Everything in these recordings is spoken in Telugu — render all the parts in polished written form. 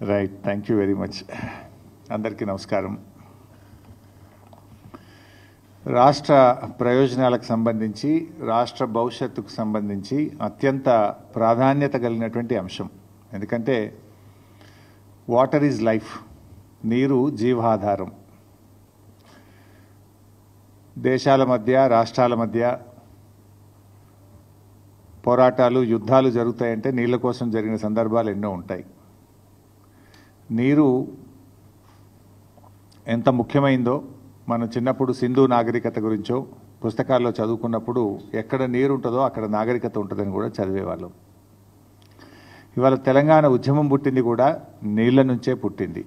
Right, thank you very much. అందరికీ నమస్కారం. రాష్ట్ర ప్రయోజనాలకు సంబంధించి, రాష్ట్ర భవిష్యత్తుకు సంబంధించి అత్యంత ప్రాధాన్యత కలిగినటువంటి అంశం. ఎందుకంటే వాటర్ ఈజ్ లైఫ్, నీరు జీవాధారం. దేశాల మధ్య, రాష్ట్రాల మధ్య పోరాటాలు, యుద్ధాలు జరుగుతాయంటే నీళ్ళ కోసం జరిగిన సందర్భాలు ఎన్నో ఉంటాయి. నీరు ఎంత ముఖ్యమైందో మనం చిన్నప్పుడు సింధు నాగరికత గురించో పుస్తకాల్లో చదువుకున్నప్పుడు ఎక్కడ నీరు ఉంటుందో అక్కడ నాగరికత ఉంటుందని కూడా చదివేవాళ్ళం. ఇవాళ తెలంగాణ ఉద్యమం పుట్టింది కూడా నీళ్ల నుంచే పుట్టింది.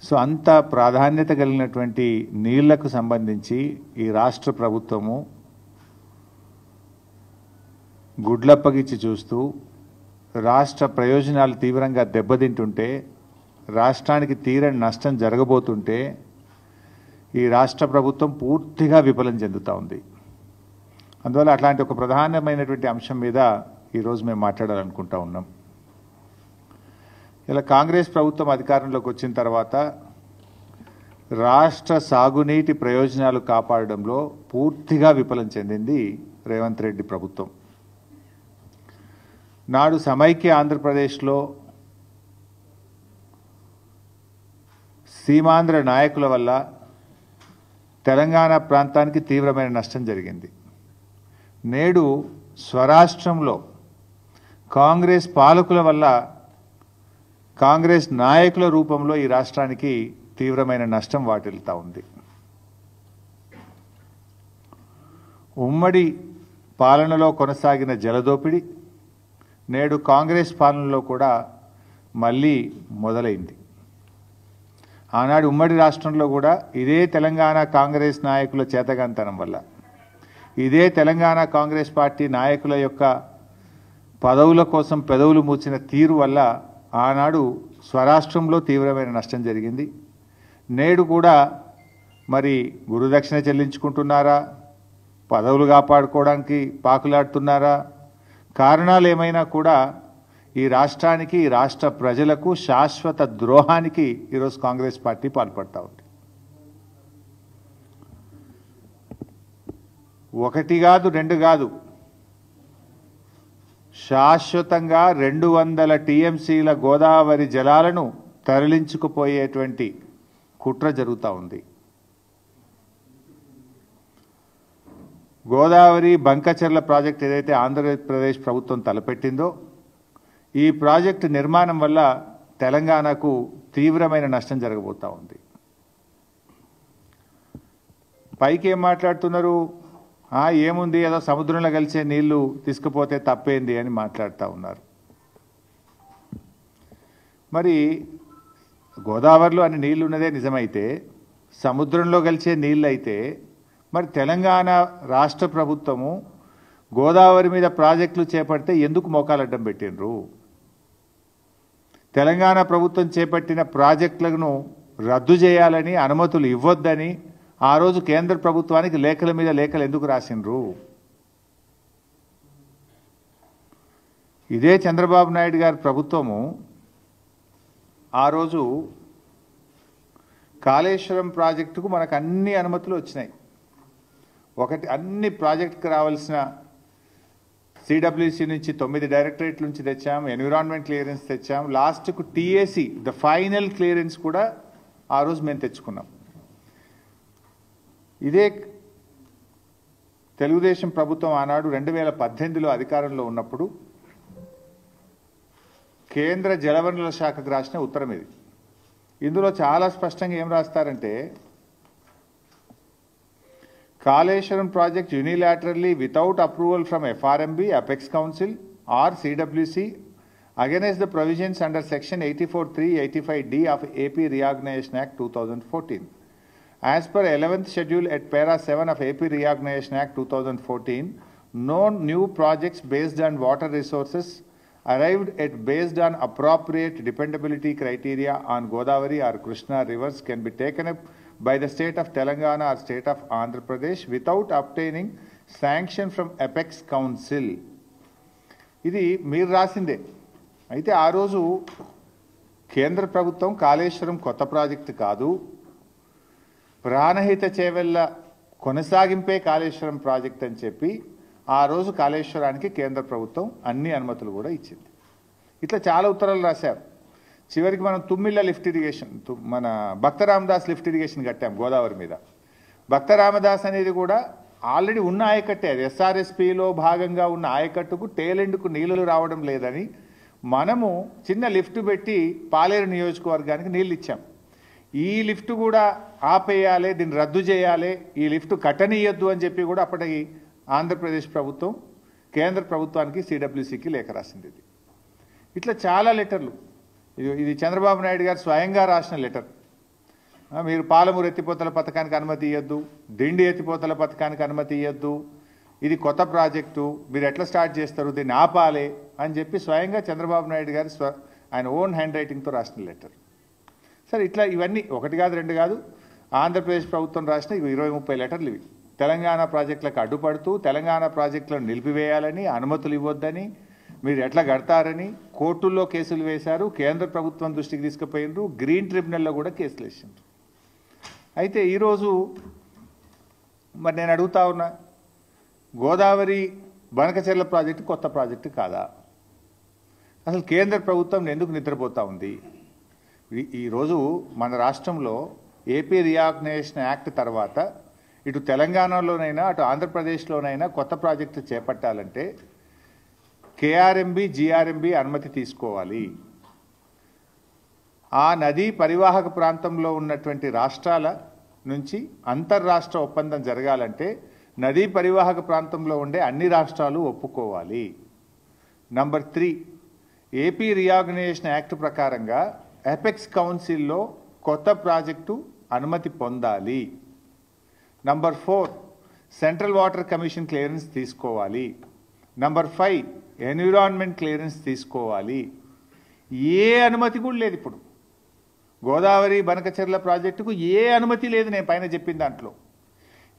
సో అంత ప్రాధాన్యత కలిగినటువంటి నీళ్లకు సంబంధించి ఈ రాష్ట్ర ప్రభుత్వము గుడ్లప్పగిచ్చి చూస్తూ రాష్ట్ర ప్రయోజనాలు తీవ్రంగా దెబ్బతింటుంటే, రాష్ట్రానికి తీరని నష్టం జరగబోతుంటే ఈ రాష్ట్ర ప్రభుత్వం పూర్తిగా విఫలం చెందుతూ ఉంది. అందువల్ల అట్లాంటి ఒక ప్రధానమైనటువంటి అంశం మీద ఈరోజు మేము మాట్లాడాలనుకుంటా ఉన్నాం. ఇలా కాంగ్రెస్ ప్రభుత్వం అధికారంలోకి వచ్చిన తర్వాత రాష్ట్ర సాగునీటి ప్రయోజనాలు కాపాడడంలో పూర్తిగా విఫలం చెందింది రేవంత్ రెడ్డి ప్రభుత్వం. నాడు సమైక్య ఆంధ్రప్రదేశ్లో సీమాంధ్ర నాయకుల వల్ల తెలంగాణ ప్రాంతానికి తీవ్రమైన నష్టం జరిగింది. నేడు స్వరాష్ట్రంలో కాంగ్రెస్ పాలకుల వల్ల, కాంగ్రెస్ నాయకుల రూపంలో ఈ రాష్ట్రానికి తీవ్రమైన నష్టం వాటిల్తా ఉంది. ఉమ్మడి పాలనలో కొనసాగిన జలదోపిడి నేడు కాంగ్రెస్ పాలనలో కూడా మళ్ళీ మొదలైంది. ఆనాడు ఉమ్మడి రాష్ట్రంలో కూడా ఇదే తెలంగాణ కాంగ్రెస్ నాయకుల చేతగాంతనం వల్ల, ఇదే తెలంగాణ కాంగ్రెస్ పార్టీ నాయకుల యొక్క పదవుల కోసం పెదవులు మూసిన తీరు వల్ల ఆనాడు స్వరాష్ట్రంలో తీవ్రమైన నష్టం జరిగింది. నేడు కూడా మరి గురుదక్షిణ చెల్లించుకుంటున్నారా, పదవులు కాపాడుకోవడానికి పాకులాడుతున్నారా, కారణాలు ఏమైనా కూడా ఈ రాష్ట్రానికి, ఈ రాష్ట్ర ప్రజలకు శాశ్వత ద్రోహానికి ఈరోజు కాంగ్రెస్ పార్టీ పాల్పడతా ఉంది. ఒకటి కాదు, రెండు కాదు, శాశ్వతంగా 200 టీఎంసీల గోదావరి జలాలను తరలించుకుపోయేటువంటి కుట్ర జరుగుతూ ఉంది. గోదావరి బంకచెర్ల ప్రాజెక్ట్ ఏదైతే ఆంధ్రప్రదేశ్ ప్రభుత్వం తలపెట్టిందో, ఈ ప్రాజెక్టు నిర్మాణం వల్ల తెలంగాణకు తీవ్రమైన నష్టం జరగబోతూ ఉంది. పైకి ఏం మాట్లాడుతున్నారు, ఏముంది, ఏదో సముద్రంలో కలిసే నీళ్లు తీసుకుపోతే తప్పేంది అని మాట్లాడుతూ ఉన్నారు. మరి గోదావరిలో అన్ని నీళ్లు ఉన్నదే నిజమైతే, సముద్రంలో కలిసే నీళ్ళు అయితే మరి తెలంగాణ రాష్ట్ర ప్రభుత్వము గోదావరి మీద ప్రాజెక్టులు చేపడితే ఎందుకు మోకాలడ్డం పెట్టినరు? తెలంగాణ ప్రభుత్వం చేపట్టిన ప్రాజెక్టులను రద్దు చేయాలని, అనుమతులు ఇవ్వొద్దని ఆ రోజు కేంద్ర ప్రభుత్వానికి లేఖల మీద లేఖలు ఎందుకు రాసినరు? ఇదే చంద్రబాబు నాయుడు గారి ప్రభుత్వము ఆ రోజు కాళేశ్వరం ప్రాజెక్టుకు మనకు అన్ని అనుమతులు వచ్చినాయి. ఒకటి, అన్ని ప్రాజెక్టుకు రావాల్సిన సిడబ్ల్యూసి నుంచి 9 డైరెక్టరేట్ల నుంచి తెచ్చాం, ఎన్విరాన్మెంట్ క్లియరెన్స్ తెచ్చాం, లాస్ట్కు టీఏసీ ద ఫైనల్ క్లియరెన్స్ కూడా ఆ రోజు మేము తెచ్చుకున్నాం. ఇదే తెలుగుదేశం ప్రభుత్వం ఆనాడు 2018లో అధికారంలో ఉన్నప్పుడు కేంద్ర జలవనరుల శాఖకు రాసిన ఉత్తరం ఇది. ఇందులో చాలా స్పష్టంగా ఏం రాస్తారంటే, Kaleshwaram project unilaterally without approval from FRMB, Apex Council or CWC against the provisions under section 84(3), 85D of AP Reorganization Act 2014. As per 11th schedule at para 7 of AP Reorganization Act 2014, no new projects based on water resources arrived at based on appropriate dependability criteria on Godavari or Krishna rivers can be taken up by the state of Telangana or state of Andhra Pradesh without obtaining sanction from Apex Council. ఇది మీరు రాసిందే. అయితే ఆ రోజు కేంద్ర ప్రభుత్వం కాళేశ్వరం కొత్త ప్రాజెక్టు కాదు, ప్రాణహిత చేవెళ్ల కొనసాగింపే కాళేశ్వరం ప్రాజెక్ట్ అని చెప్పి ఆ రోజు కాళేశ్వరానికి కేంద్ర ప్రభుత్వం అన్ని అనుమతులు కూడా ఇచ్చింది. ఇట్లా చాలా ఉత్తరాలు రాశారు. చివరికి మనం తుమ్మిళ్ళ లిఫ్ట్ ఇరిగేషన్, మన భక్త రామదాస్ లిఫ్ట్ ఇరిగేషన్ కట్టాం గోదావరి మీద. భక్త రామదాస్ అనేది కూడా ఆల్రెడీ ఉన్న ఆయకట్టే, అది ఎస్ఆర్ఎస్పిలో భాగంగా ఉన్న ఆయకట్టుకు టేలెండ్కు నీళ్లు రావడం లేదని మనము చిన్న లిఫ్ట్ పెట్టి పాలేరు నియోజకవర్గానికి నీళ్ళు ఇచ్చాం. ఈ లిఫ్ట్ కూడా ఆపేయాలి, దీన్ని రద్దు చేయాలి, ఈ లిఫ్ట్ కట్టనీయొద్దు అని చెప్పి కూడా అప్పటికి ఆంధ్రప్రదేశ్ ప్రభుత్వం కేంద్ర ప్రభుత్వానికి సిడబ్ల్యూసికి లేఖ రాసింది. ఇట్లా చాలా లెటర్లు. ఇది చంద్రబాబు నాయుడు గారు స్వయంగా రాసిన లెటర్. మీరు పాలమూరు ఎత్తిపోతల పథకానికి అనుమతి ఇవ్వద్దు, దిండి ఎత్తిపోతల పథకానికి అనుమతి ఇవ్వద్దు, ఇది కొత్త ప్రాజెక్టు, మీరు ఎట్లా స్టార్ట్ చేస్తారు, దీన్ని ఆపాలి అని చెప్పి స్వయంగా చంద్రబాబు నాయుడు గారు ఆయన ఓన్ హ్యాండ్ రైటింగ్తో రాసిన లెటర్. సరే, ఇట్లా ఇవన్నీ ఒకటి కాదు రెండు కాదు, ఆంధ్రప్రదేశ్ ప్రభుత్వం రాసిన 20-30 లెటర్లు ఇవి. తెలంగాణ ప్రాజెక్టులకు అడ్డుపడుతూ తెలంగాణ ప్రాజెక్టులను నిలిపివేయాలని, అనుమతులు ఇవ్వొద్దని, మీరు ఎట్లా కడతారని కోర్టుల్లో కేసులు వేశారు, కేంద్ర ప్రభుత్వం దృష్టికి తీసుకుపోయినారు, గ్రీన్ ట్రిబ్యునల్లో కూడా కేసులు వేసిండ్రు. అయితే ఈరోజు మరి నేను అడుగుతా ఉన్నా, గోదావరి బనకచెర్ల ప్రాజెక్టు కొత్త ప్రాజెక్టు కాదా? అసలు కేంద్ర ప్రభుత్వం ఎందుకు నిద్రపోతూ ఉంది? ఈరోజు మన రాష్ట్రంలో ఏపీ రీఆర్గనైజేషన్ యాక్ట్ తర్వాత ఇటు తెలంగాణలోనైనా అటు ఆంధ్రప్రదేశ్లోనైనా కొత్త ప్రాజెక్టు చేపట్టాలంటే కేఆర్ఎంబి జీఆర్ఎంబి అనుమతి తీసుకోవాలి. ఆ నదీ పరివాహక ప్రాంతంలో ఉన్నటువంటి రాష్ట్రాల నుంచి అంతర్రాష్ట్ర ఒప్పందం జరగాలంటే నదీ పరివాహక ప్రాంతంలో ఉండే అన్ని రాష్ట్రాలు ఒప్పుకోవాలి. నంబర్ 3, ఏపీ రీఆర్గనైజేషన్ యాక్ట్ ప్రకారంగా ఎపెక్స్ కౌన్సిల్లో కొత్త ప్రాజెక్టు అనుమతి పొందాలి. Number 4, central water commission clearance తీసుకోవాలి. నంబర్ 5, ఎన్విరాన్మెంట్ క్లియరెన్స్ తీసుకోవాలి. ఏ అనుమతి కూడా లేదు ఇప్పుడు. గోదావరి బనకచెర్ల ప్రాజెక్టుకు ఏ అనుమతి లేదు. నేను పైన చెప్పిన దాంట్లో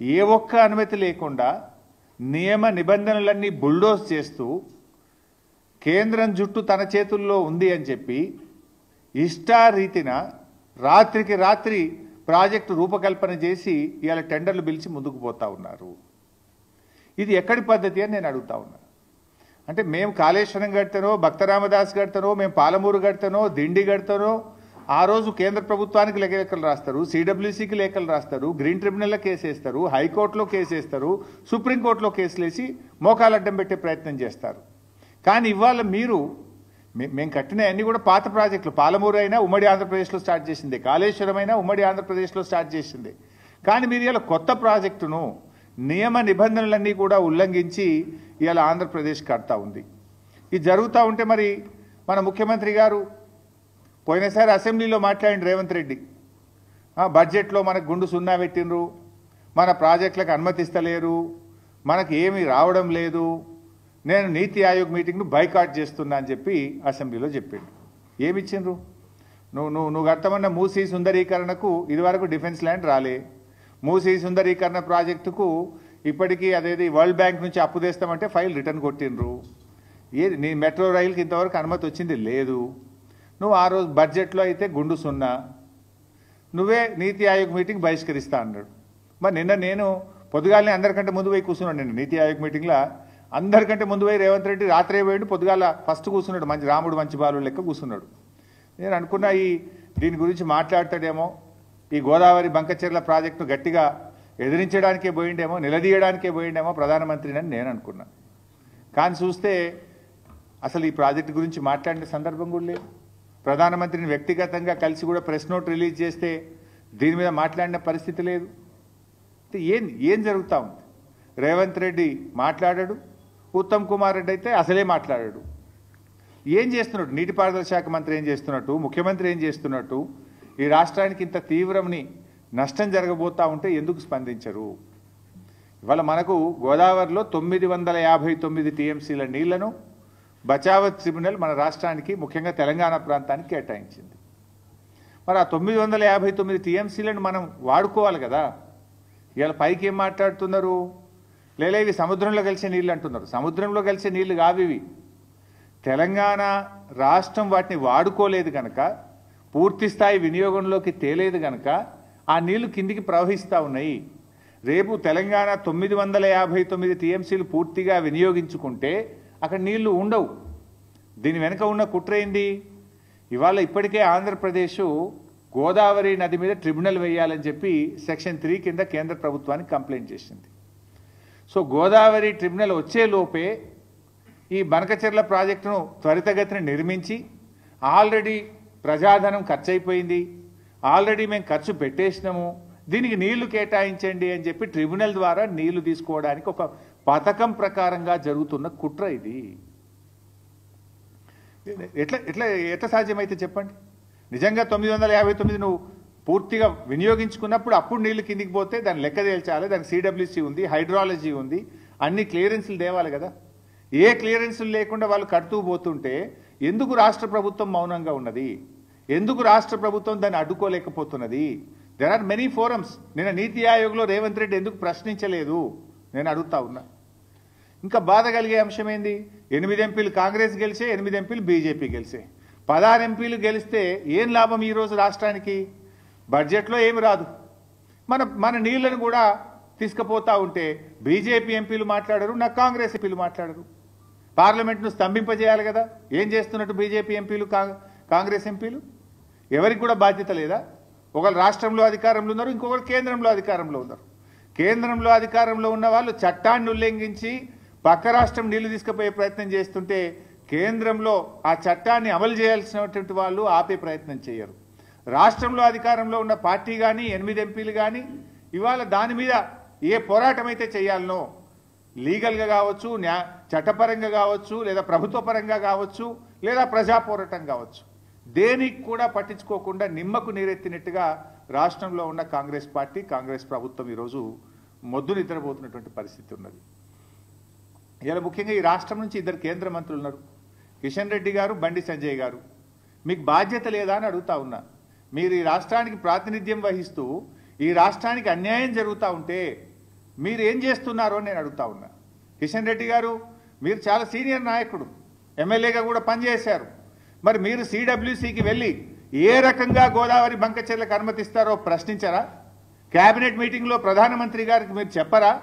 ఏ ఒక్క అనుమతి లేకుండా నియమ నిబంధనలన్నీ బుల్డోజ్ చేస్తూ కేంద్రం జుట్టు తన చేతుల్లో ఉంది అని చెప్పి ఇష్టారీతిన రాత్రికి రాత్రి ప్రాజెక్టు రూపకల్పన చేసి ఇవాళ టెండర్లు పిలిచి ముందుకు పోతా ఉన్నారు. ఇది ఎక్కడి పద్ధతి అని నేను అడుగుతా ఉన్నా. అంటే మేము కాళేశ్వరం కడతానో, భక్త రామదాస్ కడతానో, మేము పాలమూరు కడతానో, దిండి కడతానో, ఆ రోజు కేంద్ర ప్రభుత్వానికి లేఖలు రాస్తారు, సిడబ్ల్యూసికి లేఖలు రాస్తారు, గ్రీన్ ట్రిబ్యునల్లో కేసు వేస్తారు, హైకోర్టులో కేసు వేస్తారు, సుప్రీంకోర్టులో కేసులు వేసి మోకాలు అడ్డం పెట్టే ప్రయత్నం చేస్తారు. కానీ ఇవాళ మీరు మేము కట్టిన అన్ని కూడా పాత ప్రాజెక్టులు. పాలమూరు అయినా ఉమ్మడి ఆంధ్రప్రదేశ్లో స్టార్ట్ చేసింది, కాళేశ్వరం అయినా ఉమ్మడి ఆంధ్రప్రదేశ్లో స్టార్ట్ చేసింది. కానీ మీరు ఇలా కొత్త ప్రాజెక్టును నియమ నిబంధనలన్నీ కూడా ఉల్లంఘించి ఇలా ఆంధ్రప్రదేశ్ కడతా ఉంది. ఇది జరుగుతూ ఉంటే మరి మన ముఖ్యమంత్రి గారు పోయినసారి అసెంబ్లీలో మాట్లాడిన రేవంత్ రెడ్డి బడ్జెట్లో మనకు గుండు సున్నా పెట్టినరు, మన ప్రాజెక్టులకు అనుమతిస్తలేరు, మనకు ఏమీ రావడం లేదు, నేను నీతి ఆయోగ్ మీటింగ్ను బైకాట్ చేస్తున్నా అని చెప్పి అసెంబ్లీలో చెప్పిండు. ఏమిచ్చిండ్రు? నువ్వు కడతామన్న మూసీ సుందరీకరణకు ఇదివరకు డిఫెన్స్ ల్యాండ్ రాలే. మూసీ సుందరీకరణ ప్రాజెక్టుకు ఇప్పటికీ అదేది వరల్డ్ బ్యాంక్ నుంచి అప్పు తెస్తామంటే ఫైల్ రిటర్న్ కొట్టిండ్రు. ఏది నీ మెట్రో రైలుకి ఇంతవరకు అనుమతి వచ్చింది లేదు. నువ్వు ఆ రోజు బడ్జెట్లో అయితే గుండు సున్నా, నువ్వే నీతి ఆయోగ్ మీటింగ్ బహిష్కరిస్తా అన్నాడు. మరి నిన్న నేను పొద్దుగాలనే అందరికంటే ముందు పోయి కూర్చున్నాడు. నేను నీతి ఆయోగ్ మీటింగ్లో అందరికంటే ముందు పోయి రేవంత్ రెడ్డి రాత్రే పోయిండు, పొద్దుగాల ఫస్ట్ కూర్చున్నాడు, మంచి రాముడు మంచి బాలు లెక్క కూర్చున్నాడు. నేను అనుకున్నా దీని గురించి మాట్లాడతాడేమో, ఈ గోదావరి బంకచెర్ల ప్రాజెక్టును గట్టిగా ఎదిరించడానికే పోయిండేమో, నిలదీయడానికే పోయిండేమో ప్రధానమంత్రిని అని నేను అనుకున్నా. కానీ చూస్తే అసలు ఈ ప్రాజెక్టు గురించి మాట్లాడిన సందర్భం కూడా లేదు. ప్రధానమంత్రిని వ్యక్తిగతంగా కలిసి కూడా ప్రెస్ నోట్ రిలీజ్ చేస్తే దీని మీద మాట్లాడిన పరిస్థితి లేదు. ఏం జరుగుతూ ఉంది? రేవంత్ రెడ్డి మాట్లాడాడు, ఉత్తమ్ కుమార్ రెడ్డి అయితే అసలే మాట్లాడాడు. ఏం చేస్తున్నాడు? నీటిపారుదల శాఖ మంత్రి ఏం చేస్తున్నట్టు, ముఖ్యమంత్రి ఏం చేస్తున్నట్టు, ఈ రాష్ట్రానికి ఇంత తీవ్రమని నష్టం జరగబోతా ఉంటే ఎందుకు స్పందించరు? ఇవాళ మనకు గోదావరిలో 959 టీఎంసీల నీళ్లను బచావత్ ట్రిబ్యునల్ మన రాష్ట్రానికి ముఖ్యంగా తెలంగాణ ప్రాంతానికి కేటాయించింది. మరి ఆ 959 టీఎంసీలను మనం వాడుకోవాలి కదా. ఇవాళ పైకి ఏం మాట్లాడుతున్నారు? లేదా ఇవి సముద్రంలో కలిసే నీళ్ళు అంటున్నారు. సముద్రంలో కలిసే నీళ్లు కావి ఇవి. తెలంగాణ రాష్ట్రం వాటిని వాడుకోలేదు కనుక పూర్తి స్థాయి వినియోగంలోకి తేలేదు కనుక ఆ నీళ్లు కిందికి ప్రవహిస్తూ ఉన్నాయి. రేపు తెలంగాణ 959 టీఎంసీలు పూర్తిగా వినియోగించుకుంటే అక్కడ నీళ్లు ఉండవు. దీని వెనుక ఉన్న కుట్ర ఏంది? ఇవాళ ఇప్పటికే ఆంధ్రప్రదేశ్ గోదావరి నది మీద ట్రిబ్యునల్ వేయాలని చెప్పి సెక్షన్ 3 కింద కేంద్ర ప్రభుత్వానికి కంప్లైంట్ చేసింది. సో గోదావరి ట్రిబ్యునల్ వచ్చే లోపే ఈ బనకచెర్ల ప్రాజెక్టును త్వరితగతిన నిర్మించి, ఆల్రెడీ ప్రజాధనం ఖర్చు అయిపోయింది, ఆల్రెడీ మేము ఖర్చు పెట్టేసినాము, దీనికి నీళ్లు కేటాయించండి అని చెప్పి ట్రిబ్యునల్ ద్వారా నీళ్లు తీసుకోవడానికి ఒక పథకం ప్రకారంగా జరుగుతున్న కుట్ర ఇది. ఎట్లా సాధ్యమైతే చెప్పండి? నిజంగా 959 నువ్వు పూర్తిగా వినియోగించుకున్నప్పుడు అప్పుడు నీళ్లు కిందికి పోతే దాన్ని లెక్క తేల్చాలి. దానికి సిడబ్ల్యూసీ ఉంది, హైడ్రాలజీ ఉంది, అన్ని క్లియరెన్స్లు తేవాలి కదా. ఏ క్లియరెన్స్లు లేకుండా వాళ్ళు కడుతూ పోతుంటే ఎందుకు రాష్ట్ర ప్రభుత్వం మౌనంగా ఉన్నది? ఎందుకు రాష్ట్ర ప్రభుత్వం దాన్ని అడ్డుకోలేకపోతున్నది? There are many forums. నిన్న నీతి ఆయోగ్లో రేవంత్ రెడ్డి ఎందుకు ప్రశ్నించలేదు నేను అడుగుతా ఉన్నా. ఇంకా బాధ కలిగే అంశం ఏంది? 8 ఎంపీలు కాంగ్రెస్ గెలిచే, 8 ఎంపీలు బీజేపీ గెలిచే. 16 ఎంపీలు గెలిస్తే ఏం లాభం ఈరోజు రాష్ట్రానికి? బడ్జెట్లో ఏమి రాదు. మన నీళ్లను కూడా తీసుకుపోతా ఉంటే బీజేపీ ఎంపీలు మాట్లాడరు, నా కాంగ్రెస్ ఎంపీలు మాట్లాడరు. పార్లమెంట్ను స్తంభింపజేయాలి కదా. ఏం చేస్తున్నట్టు బీజేపీ ఎంపీలు, కాంగ్రెస్ ఎంపీలు? ఎవరికి కూడా బాధ్యత లేదా? ఒకరు రాష్ట్రంలో అధికారంలో ఉన్నారు, ఇంకొకరు కేంద్రంలో అధికారంలో ఉన్నారు. కేంద్రంలో అధికారంలో ఉన్న వాళ్ళు చట్టాన్ని ఉల్లంఘించి పక్క రాష్ట్రం నీళ్లు తీసుకుపోయే ప్రయత్నం చేస్తుంటే కేంద్రంలో ఆ చట్టాన్ని అమలు చేయాల్సినటువంటి వాళ్ళు ఆపే ప్రయత్నం చేయరు. రాష్ట్రంలో అధికారంలో ఉన్న పార్టీ కానీ 8 ఎంపీలు కానీ ఇవాళ దాని మీద ఏ పోరాటం అయితే చేయాలనో, లీగల్గా కావచ్చు, చట్టపరంగా కావచ్చు, లేదా ప్రభుత్వ పరంగా కావచ్చు, లేదా ప్రజా పోరాటం కావచ్చు, దేనికి కూడా పట్టించుకోకుండా నిమ్మకు నీరెత్తినట్టుగా రాష్ట్రంలో ఉన్న కాంగ్రెస్ పార్టీ, కాంగ్రెస్ ప్రభుత్వం ఈరోజు మొద్దు నిద్రపోతున్నటువంటి పరిస్థితి ఉన్నది. ఇలా ముఖ్యంగా ఈ రాష్ట్రం నుంచి 2 కేంద్ర మంత్రులు ఉన్నారు, కిషన్ రెడ్డి గారు, బండి సంజయ్ గారు. మీకు బాధ్యత లేదా అని అడుగుతా ఉన్నా. మీరు ఈ రాష్ట్రానికి ప్రాతినిధ్యం వహిస్తూ ఈ రాష్ట్రానికి అన్యాయం జరుగుతూ ఉంటే మీరు ఏం చేస్తున్నారో నేను అడుగుతా ఉన్నా. కిషన్ రెడ్డి గారు, మీరు చాలా సీనియర్ నాయకుడు, ఎమ్మెల్యేగా కూడా పనిచేశారు. మరి మీరు సిడబ్ల్యూసీకి వెళ్ళి ఏ రకంగా గోదావరి బంకచెర్లకు అనుమతిస్తారో ప్రశ్నించరా? కేబినెట్ మీటింగ్లో ప్రధానమంత్రి గారికి మీరు చెప్పరా?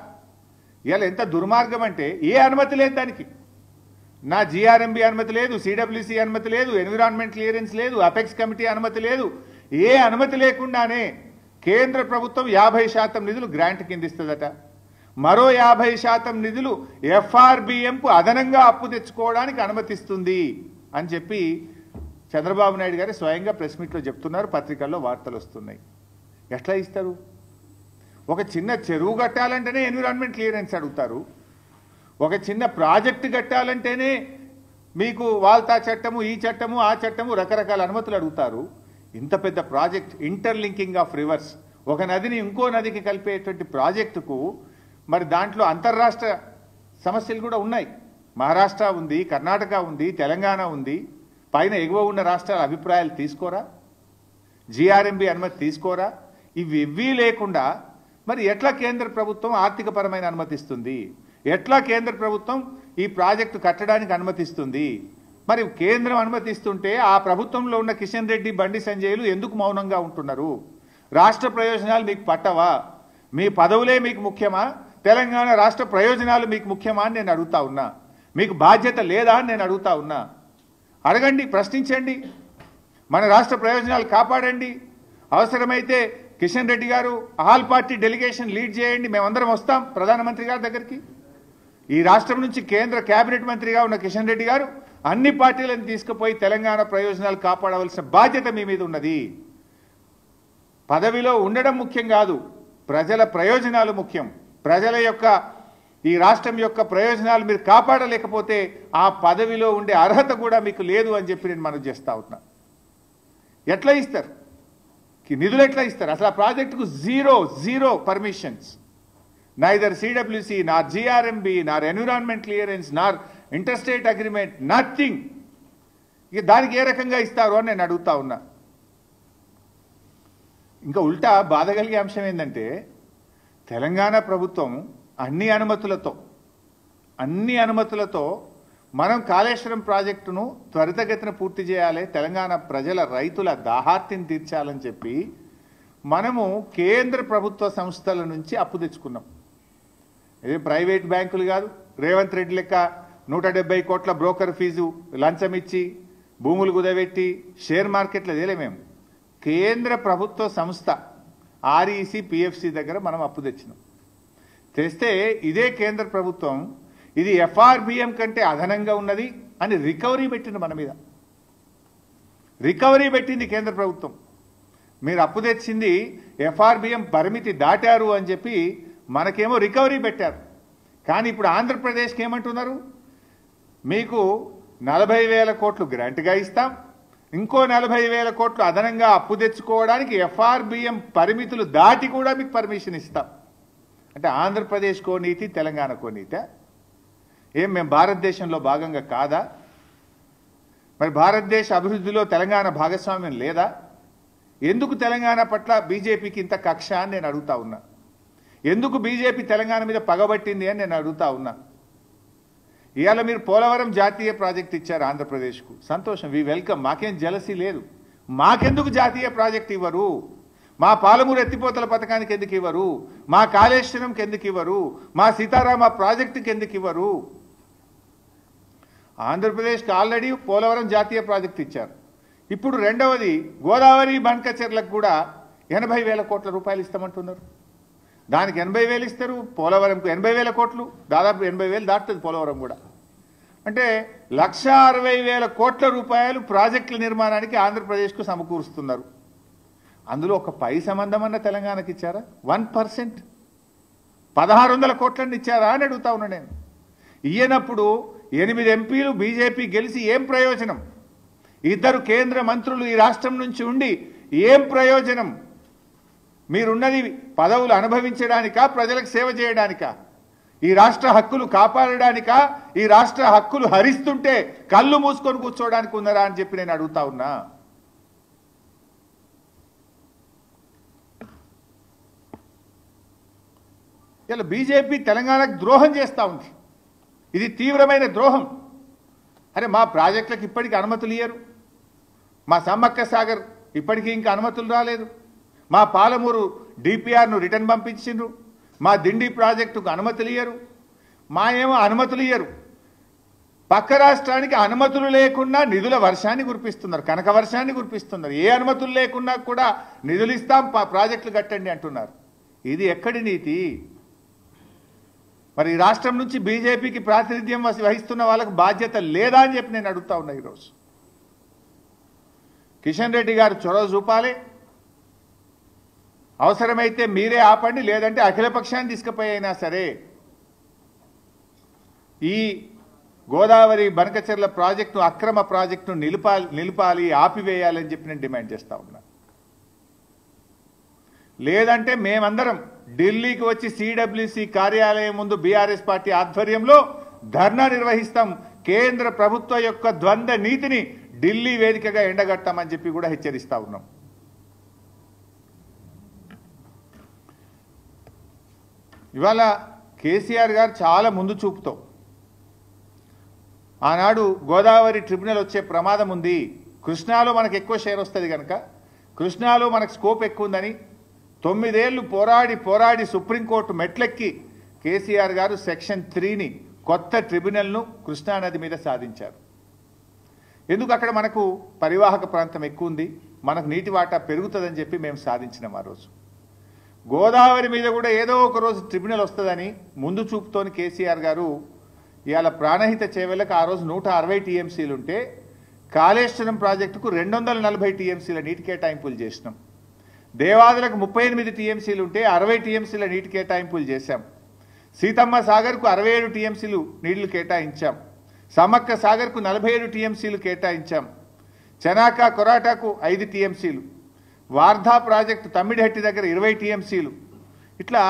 ఇలా ఎంత దుర్మార్గం అంటే, ఏ అనుమతి లేదు దానికి. నా జీఆర్ఎంబీ అనుమతి లేదు, సిడబ్ల్యూసీ అనుమతి లేదు, ఎన్విరాన్మెంట్ క్లియరెన్స్ లేదు, అపెక్స్ కమిటీ అనుమతి లేదు. ఏ అనుమతి లేకుండానే కేంద్ర ప్రభుత్వం 50% నిధులు గ్రాంట్ కింద ఇస్తుందట. మరో 50% నిధులు ఎఫ్ఆర్బిఎంకు అదనంగా అప్పు తెచ్చుకోవడానికి అనుమతిస్తుంది అని చెప్పి చంద్రబాబు నాయుడు గారు స్వయంగా ప్రెస్ మీట్లో చెప్తున్నారు, పత్రికల్లో వార్తలు వస్తున్నాయి. ఎట్లా ఇస్తారు? ఒక చిన్న చెరువు కట్టాలంటేనే ఎన్విరాన్మెంట్ క్లియరెన్స్ అడుగుతారు, ఒక చిన్న ప్రాజెక్టు కట్టాలంటేనే మీకు వాల్తా చట్టము, ఈ చట్టము, ఆ చట్టము, రకరకాల అనుమతులు అడుగుతారు. ఇంత పెద్ద ప్రాజెక్ట్, ఇంటర్లింకింగ్ ఆఫ్ రివర్స్, ఒక నదిని ఇంకో నదికి కలిపేటువంటి ప్రాజెక్టుకు మరి దాంట్లో అంతర్రాష్ట్ర సమస్యలు కూడా ఉన్నాయి. మహారాష్ట్ర ఉంది, కర్ణాటక ఉంది, తెలంగాణ ఉంది. పైన ఎగువ ఉన్న రాష్ట్రాల అభిప్రాయాలు తీసుకోరా? జీఆర్ఎంబీ అనుమతి తీసుకోరా? ఇవి లేకుండా మరి ఎట్లా కేంద్ర ప్రభుత్వం ఆర్థికపరమైన అనుమతిస్తుంది? ఎట్లా కేంద్ర ప్రభుత్వం ఈ ప్రాజెక్టు కట్టడానికి అనుమతిస్తుంది? మరి కేంద్రం అనుమతిస్తుంటే ఆ ప్రభుత్వంలో ఉన్న కిషన్ రెడ్డి, బండి సంజయ్లు ఎందుకు మౌనంగా ఉంటున్నారు? రాష్ట్ర ప్రయోజనాలు మీకు పట్టవా? మీ పదవులే మీకు ముఖ్యమా? తెలంగాణ రాష్ట్ర ప్రయోజనాలు మీకు ముఖ్యమా అని నేను అడుగుతా ఉన్నా. మీకు బాధ్యత లేదా అని నేను అడుగుతా ఉన్నా. అడగండి, ప్రశ్నించండి, మన రాష్ట్ర ప్రయోజనాలు కాపాడండి. అవసరమైతే కిషన్ రెడ్డి గారు ఆల్ పార్టీ డెలిగేషన్ లీడ్ చేయండి, మేమందరం వస్తాం ప్రధానమంత్రి గారి దగ్గరికి. ఈ రాష్ట్రం నుంచి కేంద్ర కేబినెట్ మంత్రిగా ఉన్న కిషన్ రెడ్డి గారు అన్ని పార్టీలను తీసుకుపోయి తెలంగాణ ప్రయోజనాలు కాపాడవలసిన బాధ్యత మీ మీద ఉన్నది. పదవిలో ఉండడం ముఖ్యం కాదు, ప్రజల ప్రయోజనాలు ముఖ్యం. ప్రజల యొక్క, ఈ రాష్ట్రం యొక్క ప్రయోజనాలు మీరు కాపాడలేకపోతే ఆ పదవిలో ఉండే అర్హత కూడా మీకు లేదు అని చెప్పి నేను మనవి చేస్తా ఉన్నా. ఎట్లా ఇస్తారు నిధులు? ఎట్లా ఇస్తారు? అసలు ఆ ప్రాజెక్టుకు జీరో పర్మిషన్స్. నైదర్ సిడబ్ల్యూసీ, నార్ జీఆర్ఎంబీ, నార్ ఎన్విరాన్మెంట్ క్లియరెన్స్, నార్ ఇంటర్స్టేట్ అగ్రిమెంట్, నథింగ్. ఇక దానికి ఏ రకంగా ఇస్తారు అని నేను అడుగుతా ఉన్నా. ఇంకా ఉల్టా బాధ కలిగే అంశం ఏంటంటే, తెలంగాణ ప్రభుత్వం అన్ని అనుమతులతో మనం కాళేశ్వరం ప్రాజెక్టును త్వరితగతిన పూర్తి చేయాలి, తెలంగాణ ప్రజల రైతుల దాహార్తిని తీర్చాలని చెప్పి మనము కేంద్ర ప్రభుత్వ సంస్థల నుంచి అప్పు తెచ్చుకున్నాం. ఇది ప్రైవేట్ బ్యాంకులు కాదు, రేవంత్ రెడ్డి లెక్క 170 కోట్ల బ్రోకర్ ఫీజు లంచం ఇచ్చి భూములు కుదబెట్టి షేర్ మార్కెట్లో తేలే. మేము కేంద్ర ప్రభుత్వ సంస్థ ఆర్ఈసి పిఎఫ్సి దగ్గర మనం అప్పు తెచ్చినాం. తెస్తే ఇదే కేంద్ర ప్రభుత్వం ఇది ఎఫ్ఆర్బిఎం కంటే అదనంగా ఉన్నది అని రికవరీ పెట్టింది, మన మీద రికవరీ పెట్టింది కేంద్ర ప్రభుత్వం. మీరు అప్పు తెచ్చింది ఎఫ్ఆర్బిఎం పరిమితి దాటారు అని చెప్పి మనకేమో రికవరీ పెట్టారు. కానీ ఇప్పుడు ఆంధ్రప్రదేశ్కి ఏమంటున్నారు, మీకు 40,000 కోట్లు గ్రాంట్గా ఇస్తాం, ఇంకో 40,000 కోట్లు అదనంగా అప్పు తెచ్చుకోవడానికి ఎఫ్ఆర్బిఎం పరిమితులు దాటి కూడా మీకు పర్మిషన్ ఇస్తాం. అంటే ఆంధ్రప్రదేశ్కో నీతి, తెలంగాణకో నీతి. ఏం మేము భారతదేశంలో భాగంగా కాదా? మరి భారతదేశ అభివృద్ధిలో తెలంగాణ భాగస్వామ్యం లేదా? ఎందుకు తెలంగాణ పట్ల బీజేపీకి ఇంత కక్ష అని నేను అడుగుతా ఉన్నా. ఎందుకు బీజేపీ తెలంగాణ మీద పగబట్టింది అని నేను అడుగుతా ఉన్నా. ఇవాళ మీరు పోలవరం జాతీయ ప్రాజెక్ట్ ఇచ్చారు ఆంధ్రప్రదేశ్కు, సంతోషం, వి వెల్కమ్, మాకేం జలసీ లేదు. మాకెందుకు జాతీయ ప్రాజెక్ట్ ఇవ్వరు? మా పాలమూరు ఎత్తిపోతల పథకానికి ఎందుకు ఇవ్వరు? మా కాళేశ్వరంకి ఎందుకు ఇవ్వరు? మా సీతారామ ప్రాజెక్టుకి ఎందుకు ఇవ్వరు? ఆంధ్రప్రదేశ్కి ఆల్రెడీ పోలవరం జాతీయ ప్రాజెక్ట్ ఇచ్చారు. ఇప్పుడు రెండవది గోదావరి బండ్కచెర్లకు కూడా 80,000 కోట్ల రూపాయలు ఇస్తామంటున్నారు. దానికి 80,000 ఇస్తారు, పోలవరంకు 80,000 కోట్లు, దాదాపు 80,000 దాటుతుంది పోలవరం కూడా. అంటే 1,60,000 కోట్ల రూపాయలు ప్రాజెక్టుల నిర్మాణానికి ఆంధ్రప్రదేశ్కు సమకూరుస్తున్నారు. అందులో ఒక పై సంబంధమన్న తెలంగాణకి ఇచ్చారా? 1%, 1,600 కోట్లని ఇచ్చారా అని అడుగుతా ఉన్నా నేను. ఇయ్యనప్పుడు 8 ఎంపీలు బీజేపీ గెలిచి ఏం ప్రయోజనం? 2 కేంద్ర మంత్రులు ఈ రాష్ట్రం నుంచి ఉండి ఏం ప్రయోజనం? మీరున్నది పదవులు అనుభవించడానికా, ప్రజలకు సేవ చేయడానికా? ఈ రాష్ట్ర హక్కులు కాపాడడానికా? ఈ రాష్ట్ర హక్కులు హరిస్తుంటే కళ్ళు మూసుకొని కూర్చోవడానికి ఉన్నారా అని చెప్పి నేను అడుగుతా ఉన్నా. ఇలా బీజేపీ తెలంగాణకు ద్రోహం చేస్తూ ఉంది. ఇది తీవ్రమైన ద్రోహం. అరే మా ప్రాజెక్టులకు ఇప్పటికీ అనుమతులు ఇయ్యరు, మా సమ్మక్క సాగర్ ఇప్పటికీ ఇంకా అనుమతులు రాలేదు, మా పాలమూరు డిపిఆర్ను రిటర్న్ పంపించిండ్రు, మా దిండి ప్రాజెక్టుకు అనుమతులు ఇయ్యరు, మా ఏమో అనుమతులు ఇయ్యరు. పక్క రాష్ట్రానికి అనుమతులు లేకుండా నిధుల వర్షాన్ని కురిపిస్తున్నారు, కనక వర్షాన్ని కురిపిస్తున్నారు. ఏ అనుమతులు లేకున్నా కూడా నిధులు ఇస్తాం, ప్రాజెక్టులు కట్టండి అంటున్నారు. ఇది ఎక్కడి నీతి? మరి ఈ రాష్ట్రం నుంచి బీజేపీకి ప్రాతినిధ్యం వహిస్తున్న వాళ్ళకు బాధ్యత లేదా అని చెప్పి నేను అడుగుతా ఉన్నా. ఈరోజు కిషన్ రెడ్డి గారు చొరవ చూపాలి, అవసరమైతే మీరే ఆపండి, లేదంటే అఖిలపక్షాన్ని తీసుకుపోయినా సరే ఈ గోదావరి బనకచెర్ల ప్రాజెక్టు అక్రమ ప్రాజెక్టును నిలిపాలి, ఆపివేయాలని చెప్పి నేను డిమాండ్ చేస్తా ఉన్నా. లేదంటే మేమందరం ఢిల్లీకి వచ్చి సిడబ్ల్యూసి కార్యాలయం ముందు బీఆర్ఎస్ పార్టీ ఆధ్వర్యంలో ధర్నా నిర్వహిస్తాం. కేంద్ర ప్రభుత్వ యొక్క ద్వంద్వ నీతిని ఢిల్లీ వేదికగా ఎండగట్టామని చెప్పి కూడా హెచ్చరిస్తా ఉన్నాం. ఇవాళ కేసీఆర్ గారు చాలా ముందు చూపుతో ఆనాడు గోదావరి ట్రిబ్యునల్ వచ్చే ప్రమాదం ఉంది, కృష్ణాలో మనకు ఎక్కువ షేర్ వస్తుంది కనుక కృష్ణాలో మనకు స్కోప్ ఎక్కువ ఉందని 9 ఏళ్లు పోరాడి సుప్రీంకోర్టు మెట్లెక్కి కేసీఆర్ గారు సెక్షన్ 3ని కొత్త ట్రిబ్యునల్ను కృష్ణానది మీద సాధించారు. ఎందుకు? అక్కడ మనకు పరివాహక ప్రాంతం ఎక్కువ ఉంది, మనకు నీటి వాటా పెరుగుతుందని చెప్పి మేము సాధించినాం. ఆ రోజు గోదావరి మీద కూడా ఏదో ఒక రోజు ట్రిబ్యునల్ వస్తుందని ముందు చూపుతోని కేసీఆర్ గారు ఇవాళ ప్రాణహిత చేవెళ్ళకు ఆ రోజు 160 టీఎంసీలు ఉంటే కాళేశ్వరం ప్రాజెక్టుకు 240 టీఎంసీల నీటి కేటాయింపులు చేసినాం. దేవాదులకు 38 టీఎంసీలు ఉంటే 60 టీఎంసీల నీటి కేటాయింపులు చేశాం. సీతమ్మ సాగర్కు 67 టీఎంసీలు నీళ్లు కేటాయించాం. సమ్మక్క సాగర్కు 47 టీఎంసీలు కేటాయించాం. చెనాక కొరాటాకు 5 టీఎంసీలు, వార్ధా ప్రాజెక్టు తమ్మిడిహట్టి దగ్గర 20 టీఎంసీలు. ఇట్లా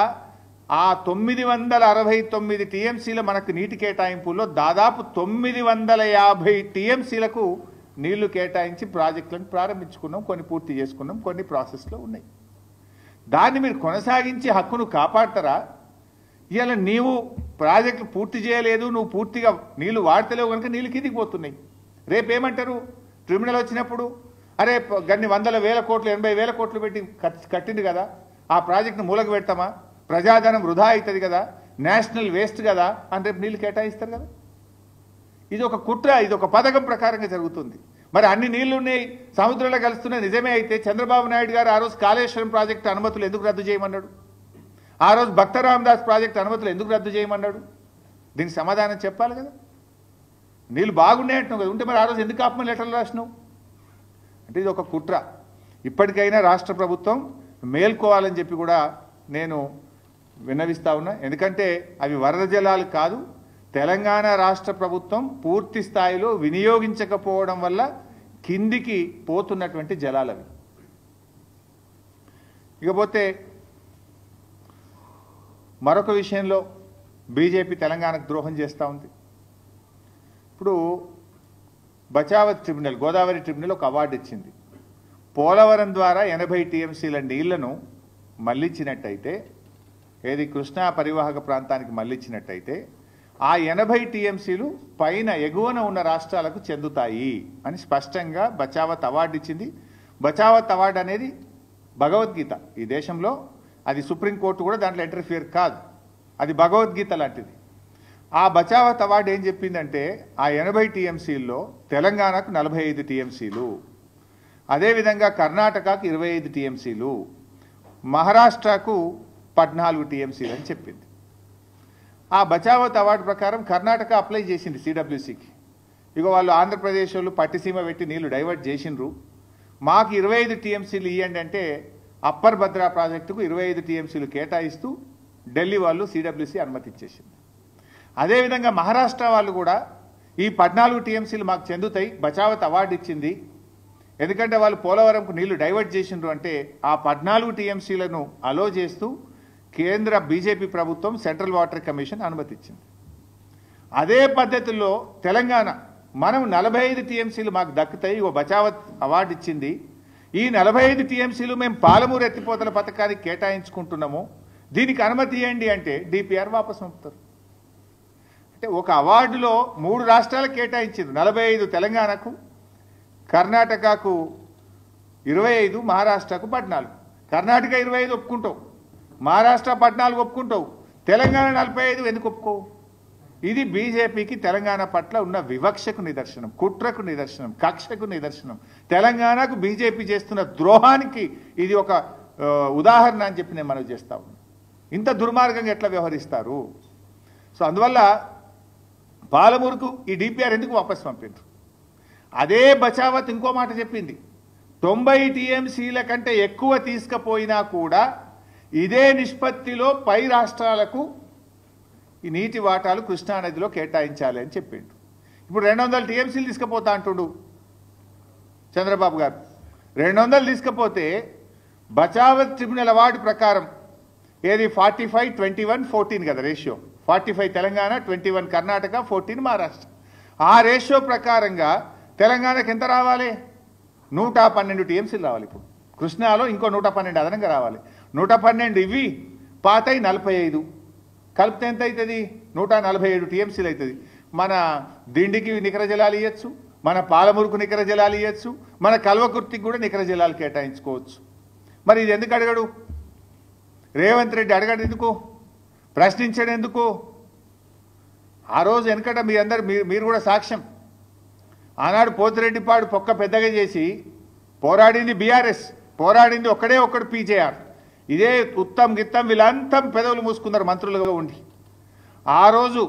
ఆ 969 టీఎంసీల మనకు నీటి కేటాయింపుల్లో దాదాపు 950 టీఎంసీలకు నీళ్లు కేటాయించి ప్రాజెక్టులను ప్రారంభించుకున్నాం, కొన్ని పూర్తి చేసుకున్నాం, కొన్ని ప్రాసెస్లో ఉన్నాయి. దాన్ని మీరు కొనసాగించి హక్కును కాపాడతారా? ఇవాళ నీవు ప్రాజెక్టులు పూర్తి చేయలేదు, నువ్వు పూర్తిగా నీళ్లు వాడతలేవు కనుక నీళ్ళు కిందికి పోతున్నాయి. రేపు ఏమంటారు ట్రిబ్యునల్ వచ్చినప్పుడు, అరే గన్ని వందల వేల కోట్లు 80,000 కోట్లు పెట్టి కట్టింది కదా, ఆ ప్రాజెక్టును మూలకు పెడతామా, ప్రజాధనం వృధా అవుతుంది కదా, నేషనల్ వేస్ట్ కదా అని రేపు నీళ్లు కేటాయిస్తారు కదా. ఇది ఒక కుట్ర, ఇది ఒక పథకం ప్రకారంగా జరుగుతుంది. మరి అన్ని నీళ్లు ఉన్నాయి, సముద్రంలో కలుస్తున్న నిజమే అయితే చంద్రబాబు నాయుడు గారు ఆ రోజు కాళేశ్వరం ప్రాజెక్టు అనుమతులు ఎందుకు రద్దు చేయమన్నాడు? ఆ రోజు భక్త రామదాస్ ప్రాజెక్టు అనుమతులు ఎందుకు రద్దు చేయమన్నాడు? దీనికి సమాధానం చెప్పాలి కదా. నీళ్ళు బాగున్నాయి అంటున్నావు కదా, ఉంటే మరి ఆ రోజు ఎందుకు ఆపమని లెటర్లు రాసినావు? అంటే ఇది ఒక కుట్ర. ఇప్పటికైనా రాష్ట్ర ప్రభుత్వం మేల్కోవాలని చెప్పి కూడా నేను విన్నవిస్తా ఉన్నా. ఎందుకంటే అవి వరద జలాలు కాదు, తెలంగాణ రాష్ట్ర ప్రభుత్వం పూర్తి స్థాయిలో వినియోగించకపోవడం వల్ల కిందికి పోతున్నటువంటి జలాలవి. ఇకపోతే మరొక విషయంలో బీజేపీ తెలంగాణకు ద్రోహం చేస్తూ ఉంది. ఇప్పుడు బచావత్ ట్రిబ్యునల్, గోదావరి ట్రిబ్యునల్ ఒక అవార్డు ఇచ్చింది. పోలవరం ద్వారా 80 టీఎంసీల నీళ్లను మళ్లించినట్టయితే, ఏది కృష్ణా పరివాహక ప్రాంతానికి మళ్లించినట్టయితే ఆ 80 టీఎంసీలు పైన ఎగువన ఉన్న రాష్ట్రాలకు చెందుతాయి అని స్పష్టంగా బచావత్ అవార్డు ఇచ్చింది. బచావత్ అవార్డు అనేది భగవద్గీత ఈ దేశంలో, అది సుప్రీంకోర్టు కూడా దాంట్లో ఇంటర్ఫియర్ కాదు, అది భగవద్గీత లాంటిది. ఆ బచావత్ అవార్డు ఏం చెప్పిందంటే ఆ 80 టీఎంసీల్లో తెలంగాణకు 45 టీఎంసీలు, అదేవిధంగా కర్ణాటకకు 25 టీఎంసీలు, మహారాష్ట్రకు 14 టీఎంసీలు అని చెప్పింది. ఆ బచావత్ అవార్డు ప్రకారం కర్ణాటక అప్లై చేసింది సిడబ్ల్యూసీకి. ఇక వాళ్ళు ఆంధ్రప్రదేశ్ వాళ్ళు పట్టిసీమ పెట్టి నీళ్లు డైవర్ట్ చేసిండ్రు, మాకు 25 టీఎంసీలు ఇవ్వండి అంటే అప్పర్ భద్రా ప్రాజెక్టుకు 25 టీఎంసీలు కేటాయిస్తూ ఢిల్లీ వాళ్ళు సిడబ్ల్యూసీ అనుమతి ఇచ్చేసింది. అదేవిధంగా మహారాష్ట్ర వాళ్ళు కూడా ఈ 14 టీఎంసీలు మాకు చెందుతాయి, బచావత్ అవార్డు ఇచ్చింది. ఎందుకంటే వాళ్ళు పోలవరంకు నీళ్లు డైవర్ట్ చేసిండ్రు అంటే ఆ 14 టీఎంసీలను అలో చేస్తూ కేంద్ర బీజేపీ ప్రభుత్వం సెంట్రల్ వాటర్ కమిషన్ అనుమతి ఇచ్చింది. అదే పద్ధతిలో తెలంగాణ మనం 45 టీఎంసీలు మాకు దక్కుతాయి, ఓ బచావత్ అవార్డు ఇచ్చింది. ఈ 45 టీఎంసీలు మేము పాలమూరు ఎత్తిపోతల పథకానికి కేటాయించుకుంటున్నాము, దీనికి అనుమతి ఇవ్వండి అంటే డిపిఆర్ వాపసు పంపుతారు. అంటే ఒక అవార్డులో 3 రాష్ట్రాలకు కేటాయించారు, 45 తెలంగాణకు, కర్ణాటకకు 25, మహారాష్ట్రకు 14. కర్ణాటక 25 ఒప్పుకుంటావు, మహారాష్ట్ర 14 ఒప్పుకుంటావు, తెలంగాణ 45 ఎందుకు ఒప్పుకోవు? ఇది బీజేపీకి తెలంగాణ పట్ల ఉన్న వివక్షకు నిదర్శనం, కుట్రకు నిదర్శనం, కక్షకు నిదర్శనం. తెలంగాణకు బీజేపీ చేస్తున్న ద్రోహానికి ఇది ఒక ఉదాహరణ అని చెప్పి నేను మనవి చేస్తా ఉన్నాను. ఇంత దుర్మార్గంగా ఎట్లా వ్యవహరిస్తారు? సో అందువల్ల పాలమూరుకు ఈ డిపిఆర్ ఎందుకు వాపసు పంపిండ్రు? అదే బచావత్ ఇంకో మాట చెప్పింది, 90 టీఎంసీల కంటే ఎక్కువ తీసుకుపోయినా కూడా ఇదే నిష్పత్తిలో పై రాష్ట్రాలకు ఈ నీటి వాటాలు కృష్ణానదిలో కేటాయించాలి అని చెప్పిండు. ఇప్పుడు 200 టీఎంసీలు తీసుకుపోతా అంటుండు చంద్రబాబు గారు. 200 తీసుకపోతే బచావత్ ట్రిబ్యునల్ అవార్డు ప్రకారం ఏది 45-21-14 కదా రేషియో, 45 తెలంగాణ, 21 కర్ణాటక, 14 మహారాష్ట్ర. ఆ రేషియో ప్రకారంగా తెలంగాణకు ఎంత రావాలి? 112 టీఎంసీలు రావాలి. ఇప్పుడు కృష్ణాలో ఇంకో 112 అదనంగా రావాలి. 112 ఇవి పాతయి 45 కలిపితే ఎంత అవుతుంది? 147 టీఎంసీలు అవుతుంది. మన దిండికి నికర జలాలు ఇవ్వచ్చు, మన పాలమూరుకు నికర జలాలు ఇవ్వచ్చు, మన కల్వకుర్తికి కూడా నికర జలాలు కేటాయించుకోవచ్చు. మరి ఇది ఎందుకు అడగడు రేవంత్ రెడ్డి? అడగడు ఎందుకు? ప్రశ్నించడం ఎందుకు? ఆ రోజు వెనకట మీ అందరు మీరు కూడా సాక్ష్యం. ఆనాడు పోతిరెడ్డిపాడు పొక్క పెద్దగా చేసి పోరాడింది బీఆర్ఎస్, పోరాడింది ఒక్కడు పీజేఆర్. ఇదే ఉత్తమ్ గిత్తమ్ వీళ్ళంతా పెదవులు మూసుకున్నారు మంత్రులుగా ఉండి. ఆ రోజు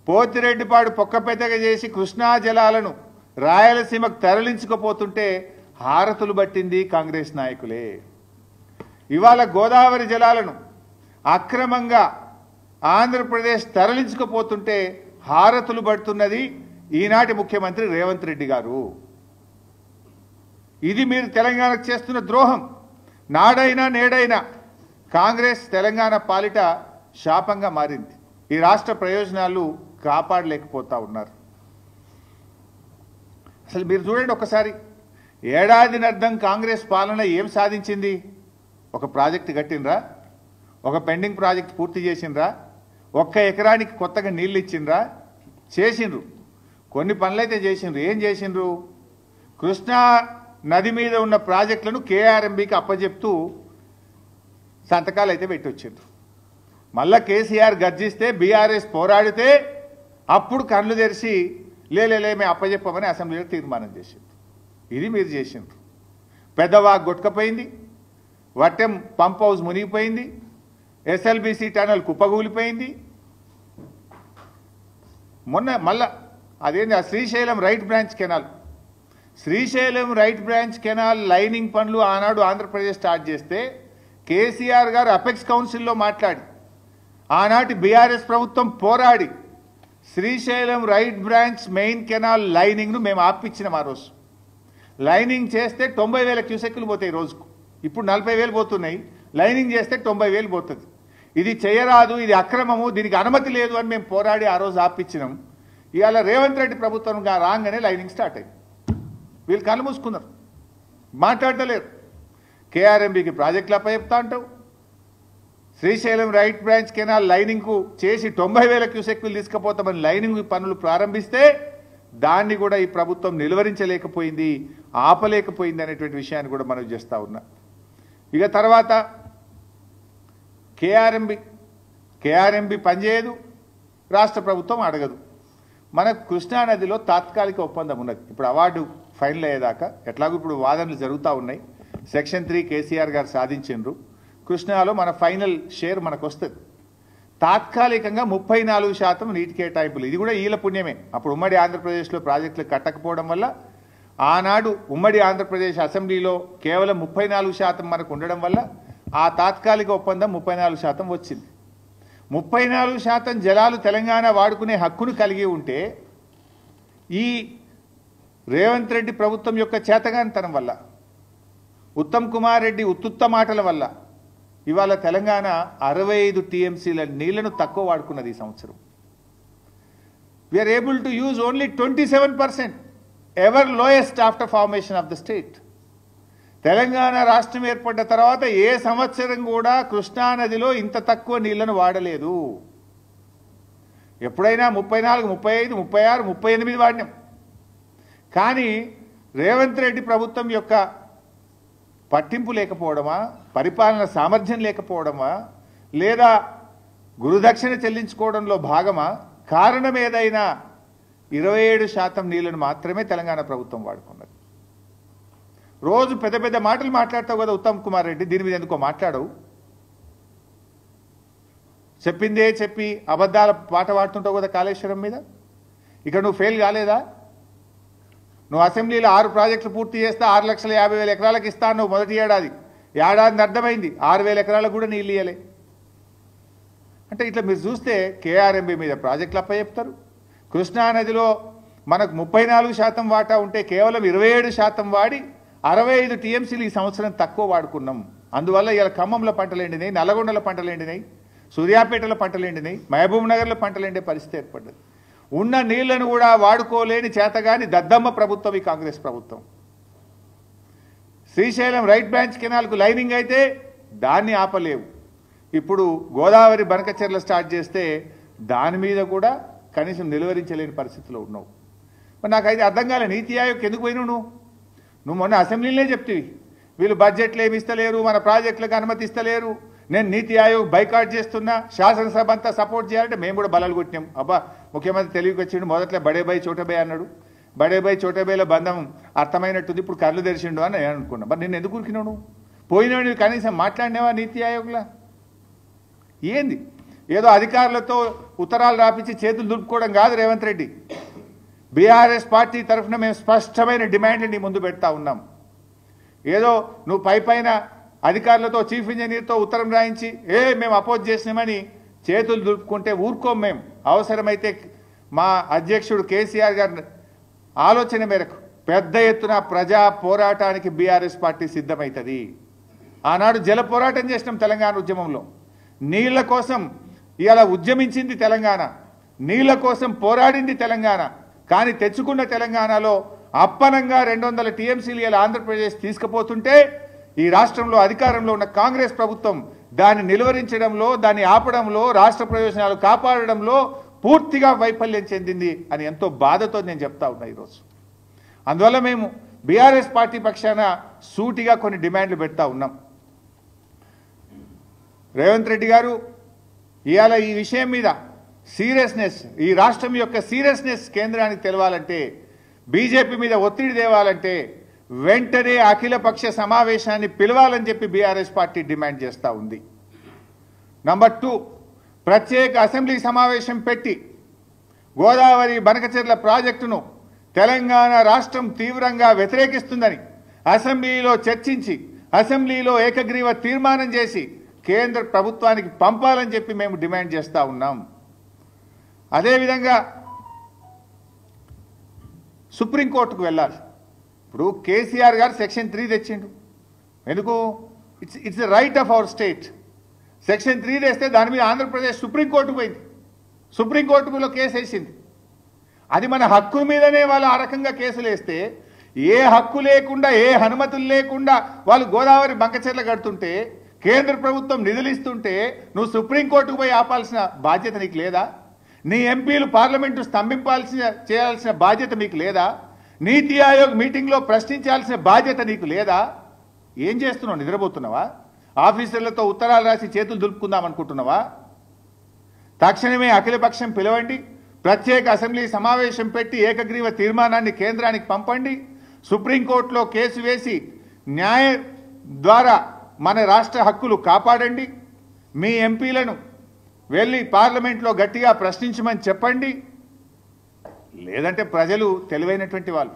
పోతిరెడ్డిపాడు పొక్క పెద్దగా చేసి కృష్ణా జలాలను రాయలసీమకు తరలించుకుపోతుంటే హారతులు పట్టింది కాంగ్రెస్ నాయకులే. ఇవాళ గోదావరి జలాలను అక్రమంగా ఆంధ్రప్రదేశ్ తరలించుకుపోతుంటే హారతులు పడుతున్నది ఈనాటి ముఖ్యమంత్రి రేవంత్ రెడ్డి గారు. ఇది మీరు తెలంగాణకు చేస్తున్న ద్రోహం. నాడైనా నేడైనా కాంగ్రెస్ తెలంగాణ పాలిట శాపంగా మారింది. ఈ రాష్ట్ర ప్రయోజనాలు కాపాడలేకపోతా ఉన్నారు. అసలు మీరు చూడండి ఒకసారి, ఏడాదినర్థం కాంగ్రెస్ పాలన ఏం సాధించింది? ఒక ప్రాజెక్టు కట్టినరా? ఒక పెండింగ్ ప్రాజెక్ట్ పూర్తి చేసినరా? ఒక్క ఎకరానికి కొత్తగా నీళ్ళు ఇచ్చిండ్రా? చేసిండ్రు. కొన్ని పనులైతే చేసిండ్రు. ఏం చేసిండ్రు? కృష్ణా నది మీద ఉన్న ప్రాజెక్టులను కేఆర్ఎంబీకి అప్పచెప్తూ సంతకాలు అయితే పెట్టి వచ్చిండ్రు. మళ్ళా కేసీఆర్ గర్జిస్తే, బీఆర్ఎస్ పోరాడితే అప్పుడు కళ్ళు తెరిచి లేలే మేము అప్పచెప్పమని అసెంబ్లీలో తీర్మానం చేసిండ్రు. ఇది మీరు చేసిండ్రు. పెద్దవాగు కొట్టుకపోయింది, వట్టెం పంప్ హౌస్ మునిగిపోయింది, ఎస్ఎల్బీసీ టనల్ కుప్పగూలిపోయింది. మొన్న మళ్ళా అదేంటి ఆ Srisailam right branch canal, Srisailam right branch canal lining పనులు ఆనాడు ఆంధ్రప్రదేశ్ స్టార్ట్ చేస్తే కేసీఆర్ గారు అపెక్స్ కౌన్సిల్లో మాట్లాడి ఆనాటి బీఆర్ఎస్ ప్రభుత్వం పోరాడి Srisailam right branch main canal లైనింగ్ను మేము ఆపిచ్చినాం. ఆ రోజు లైనింగ్ చేస్తే 90,000 క్యూసెక్కులు పోతాయి రోజుకు. ఇప్పుడు 40,000 పోతున్నాయి. లైనింగ్ చేస్తే 90,000 పోతుంది. ఇది చేయరాదు, ఇది అక్రమము, దీనికి అనుమతి లేదు అని మేము పోరాడి ఆ రోజు ఆపిచ్చినాం. ఇవాళ రేవంత్ రెడ్డి ప్రభుత్వం రాగానే లైనింగ్ స్టార్ట్ అయింది. వీళ్ళు కళ్ళు మూసుకున్నారు, మాట్లాడలేరు. కేఆర్ఎంబీకి ప్రాజెక్టులు అప్పచెప్తా అంటావు, శ్రీశైలం రైట్ బ్రాంచ్ కెనాల్ లైనింగ్కు చేసి 90,000 క్యూసెక్కులు తీసుకుపోతామని లైనింగ్ పనులు ప్రారంభిస్తే దాన్ని కూడా ఈ ప్రభుత్వం నిలువరించలేకపోయింది, ఆపలేకపోయింది అనేటువంటి విషయాన్ని కూడా మనం చేస్తూ ఉన్నా. ఇక తర్వాత కేఆర్ఎంబీ పనిచేయదు, రాష్ట్ర ప్రభుత్వం అడగదు. మనకు కృష్ణానదిలో తాత్కాలిక ఒప్పందం ఉన్నది. ఇప్పుడు అవార్డు ఫైనల్ అయ్యేదాకా ఎట్లాగో ఇప్పుడు వాదనలు జరుగుతూ ఉన్నాయి. సెక్షన్ 3 కేసీఆర్ గారు సాధించిండ్రు. కృష్ణాలో మన ఫైనల్ షేర్ మనకు వస్తుంది. తాత్కాలికంగా 34% నీటి కేటాయింపులు. ఇది కూడా ఈల పుణ్యమే. అప్పుడు ఉమ్మడి ఆంధ్రప్రదేశ్లో ప్రాజెక్టులు కట్టకపోవడం వల్ల ఆనాడు ఉమ్మడి ఆంధ్రప్రదేశ్ అసెంబ్లీలో కేవలం 34% మనకు ఉండడం వల్ల ఆ తాత్కాలిక ఒప్పందం 34% వచ్చింది. 34% జలాలు తెలంగాణ వాడుకునే హక్కును కలిగి ఉంటే ఈ రేవంత్ రెడ్డి ప్రభుత్వం యొక్క చేతగానితనం వల్ల, ఉత్తమ్ కుమార్ రెడ్డి ఉత్తుత్త మాటల వల్ల ఇవాళ తెలంగాణ 65 టీఎంసీల నీళ్లను తక్కువ వాడుకున్నది ఈ సంవత్సరం. We are able to use only 27%, ever lowest after formation of the state. Telangana రాష్ట్రం ఏర్పడ్డ తర్వాత ఏ సంవత్సరం కూడా కృష్ణానదిలో ఇంత తక్కువ నీళ్లను వాడలేదు. ఎప్పుడైనా 34, 35, 36, 38 వాడినాం. కానీ రేవంత్ రెడ్డి ప్రభుత్వం యొక్క పట్టింపు లేకపోవడమా, పరిపాలన సామర్థ్యం లేకపోవడమా, లేదా గురుదక్షిణ చెల్లించుకోవడంలో భాగమా, కారణం ఏదైనా 27% నీళ్లను మాత్రమే తెలంగాణ ప్రభుత్వం వాడుకున్నది. రోజు పెద్ద పెద్ద మాటలు మాట్లాడతావు కదా ఉత్తమ్ కుమార్ రెడ్డి, దీని మీద ఎందుకో మాట్లాడవు? చెప్పిందే చెప్పి అబద్ధాల పాట పాడుతుంటావు కదా కాళేశ్వరం మీద. ఇక్కడ నువ్వు ఫెయిల్ కాలేదా? నువ్వు అసెంబ్లీలో 6 ప్రాజెక్టులు పూర్తి చేస్తే 6,50,000 ఎకరాలకు ఇస్తాను నువ్వు మొదటి ఏడాది. ఏడాది అర్థమైంది 6,000 ఎకరాలకు కూడా నీళ్ళు ఇయ్యలే. అంటే ఇట్లా మీరు చూస్తే కేఆర్ఎంబీ మీద ప్రాజెక్టులు అప్పచెప్తారు. కృష్ణానదిలో మనకు 34% వాటా ఉంటే కేవలం 27% వాడి 65 టీఎంసీలు ఈ సంవత్సరం తక్కువ వాడుకున్నాం. అందువల్ల ఇలా ఖమ్మంలో పంటలు ఎండినాయి, నల్లగొండలో పంటలు ఎండినాయి, సూర్యాపేటలో పంటలు ఎండినాయి, మహబూబ్ నగర్లో పంటలు ఎండే పరిస్థితి ఏర్పడ్డది. ఉన్న నీళ్లను కూడా వాడుకోలేని చేతగాని దద్దమ్మ ప్రభుత్వం ఈ కాంగ్రెస్ ప్రభుత్వం. శ్రీశైలం రైట్ బ్రాంచ్ కెనాల్కు లైనింగ్ అయితే దాన్ని ఆపలేవు. ఇప్పుడు గోదావరి బనకచెర్ల స్టార్ట్ చేస్తే దాని మీద కూడా కనీసం నిలువరించలేని పరిస్థితిలో ఉన్నావు. మరి నాకైతే అర్థం కాలే, నీతి ఆయోగ్ ఎందుకు పోయినావు నువ్వు మొన్న అసెంబ్లీలోనే చెప్తివి వీళ్ళు బడ్జెట్లు ఏమి ఇస్తలేరు, మన ప్రాజెక్టులకు అనుమతి ఇస్తలేరు, నేను నీతి ఆయోగ్ బైకాట్ చేస్తున్నా, శాసనసభ అంతా సపోర్ట్ చేయాలంటే మేము కూడా బలాలు కొట్టినాం. అబ్బా ముఖ్యమంత్రి తెలివికి వచ్చిండు, మొదట్లో బడేబాయి చోటబాయి అన్నాడు, బడేబాయి చోటబాయిల బంధం అర్థమైనట్టుంది, ఇప్పుడు కళ్ళు తెరిచిండు అని నేను అనుకున్నా. మరి నేను ఎందుకు ఉరికినావు? నువ్వు పోయినావు, కనీసం మాట్లాడినావా నీతి ఆయోగ్లా? ఏంది ఏదో అధికారులతో ఉత్తరాలు రాపించి చేతులు దులుపుకోవడం కాదు రేవంత్ రెడ్డి. బీఆర్ఎస్ పార్టీ తరఫున మేము స్పష్టమైన డిమాండ్ని నీ ముందు పెడతా ఉన్నాం. ఏదో నువ్వు పైన అధికారులతో చీఫ్ ఇంజనీర్తో ఉత్తరం రాయించి మేము అపోజ్ చేసినామని చేతులు దులుపుకుంటే ఊరుకోం. మేము అవసరమైతే మా అధ్యక్షుడు కేసీఆర్ గారి ఆలోచన మేరకు పెద్ద ఎత్తున ప్రజా పోరాటానికి బీఆర్ఎస్ పార్టీ సిద్ధమవుతుంది. ఆనాడు జల పోరాటం చేసినాం తెలంగాణ ఉద్యమంలో. నీళ్ల కోసం ఇవాళ ఉద్యమించింది తెలంగాణ, నీళ్ల కోసం పోరాడింది తెలంగాణ. కానీ తెచ్చుకున్న తెలంగాణలో అప్పనంగా 200 టీఎంసీలు ఇలా ఆంధ్రప్రదేశ్ తీసుకుపోతుంటే ఈ రాష్ట్రంలో అధికారంలో ఉన్న కాంగ్రెస్ ప్రభుత్వం దాన్ని నిలువరించడంలో, దాన్ని ఆపడంలో, రాష్ట్ర ప్రయోజనాలు కాపాడడంలో పూర్తిగా వైఫల్యం చెందింది అని ఎంతో బాధతో నేను చెప్తా ఉన్నా ఈరోజు. అందువల్ల మేము బీఆర్ఎస్ పార్టీ పక్షాన సూటిగా కొన్ని డిమాండ్లు పెడతా ఉన్నాం. రేవంత్ రెడ్డి గారు ఇవాళ ఈ విషయం మీద సీరియస్నెస్, ఈ రాష్ట్రం యొక్క సీరియస్నెస్ కేంద్రానికి తెలవాలంటే, బీజేపీ మీద ఒత్తిడి తేవాలంటే వెంటనే అఖిలపక్ష సమావేశాన్ని పిలవాలని చెప్పి బీఆర్ఎస్ పార్టీ డిమాండ్ చేస్తూ ఉంది. నంబర్ 2, ప్రత్యేక అసెంబ్లీ సమావేశం పెట్టి గోదావరి బనకచెర్ల ప్రాజెక్టును తెలంగాణ రాష్ట్రం తీవ్రంగా వ్యతిరేకిస్తుందని అసెంబ్లీలో చర్చించి, అసెంబ్లీలో ఏకగ్రీవ తీర్మానం చేసి కేంద్ర ప్రభుత్వానికి పంపాలని చెప్పి మేము డిమాండ్ చేస్తూ ఉన్నాం. అదేవిధంగా సుప్రీంకోర్టుకు వెళ్ళాలి. ఇప్పుడు కేసీఆర్ గారు సెక్షన్ 3 తెచ్చిండు. ఎందుకు? It's the right of our state. Section 3 తెస్తే దాని మీద ఆంధ్రప్రదేశ్ సుప్రీంకోర్టుకు పోయింది, సుప్రీంకోర్టులో కేసు వేసింది. అది మన హక్కు మీదనే వాళ్ళు ఆ రకంగా కేసులు వేస్తే, ఏ హక్కు లేకుండా, ఏ అనుమతులు లేకుండా వాళ్ళు గోదావరి బంకచెర్ల కడుతుంటే, కేంద్ర ప్రభుత్వం నిధులు ఇస్తుంటే నువ్వు సుప్రీంకోర్టుకు పోయి ఆపాల్సిన బాధ్యత నీకు లేదా? నీ ఎంపీలు పార్లమెంటు చేయాల్సిన బాధ్యత మీకు లేదా? నీతి ఆయోగ్ మీటింగ్లో ప్రశ్నించాల్సిన బాధ్యత నీకు లేదా? ఏం చేస్తున్నావు? నిద్రపోతున్నావా? ఆఫీసర్లతో ఉత్తరాలు రాసి చేతులు దులుపుకుందాం అనుకుంటున్నావా? తక్షణమే అఖిలపక్షం పిలవండి, ప్రత్యేక అసెంబ్లీ సమావేశం పెట్టి ఏకగ్రీవ తీర్మానాన్ని కేంద్రానికి పంపండి, సుప్రీంకోర్టులో కేసు వేసి న్యాయ ద్వారా మన రాష్ట్ర హక్కులు కాపాడండి, మీ ఎంపీలను వెళ్ళి పార్లమెంట్లో గట్టిగా ప్రశ్నించమని చెప్పండి. లేదంటే ప్రజలు తెలివైనటువంటి వాళ్ళు,